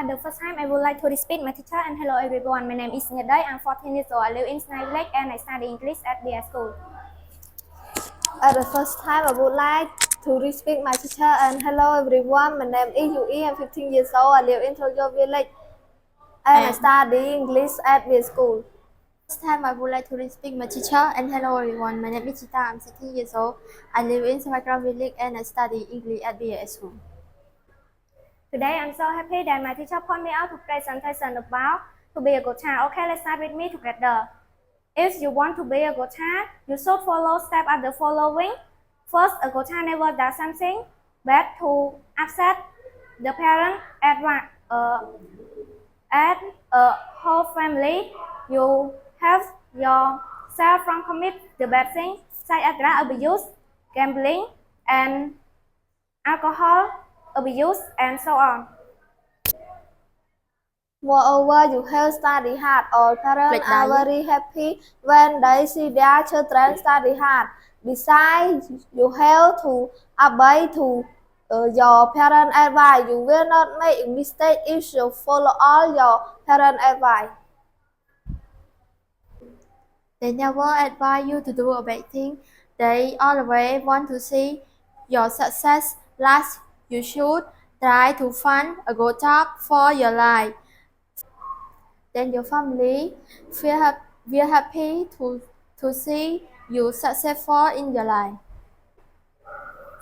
The first time I would like to speak my teacher and hello everyone. My name is Nyaday. I'm 14 years old. I live in Snai Village and I study English at BS School. At the first time, I would like to respect my teacher and hello everyone. My name is Yui. I'm 15 years old. I live in Toyo Village and I study English at the school. First time, I would like to respect my teacher and hello everyone. My name is Chita. I'm 16 years old. I live in Savakra Village and I study English at BS School. Today I'm so happy that my teacher point me out to presentation about to be a good child. Okay, let's start with me together. If you want to be a good child, you should follow steps are the following. First, a good child never does something bad to upset the parent and a whole family. You help yourself from commit the bad things such as drug abuse, gambling, and alcohol abuse, and so on. Moreover, you have study hard. All parents are very happy when they see their children study hard. Besides, you have to obey to your parent advice. You will not make a mistake if you follow all your parent advice. They never advise you to do a bad thing. They always want to see your success. Last, you should try to find a good job for your life. Then your family will happy to see you successful in your life.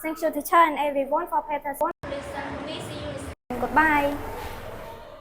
Thank you teacher and everyone for paying attention. Listen to me. See you. Goodbye.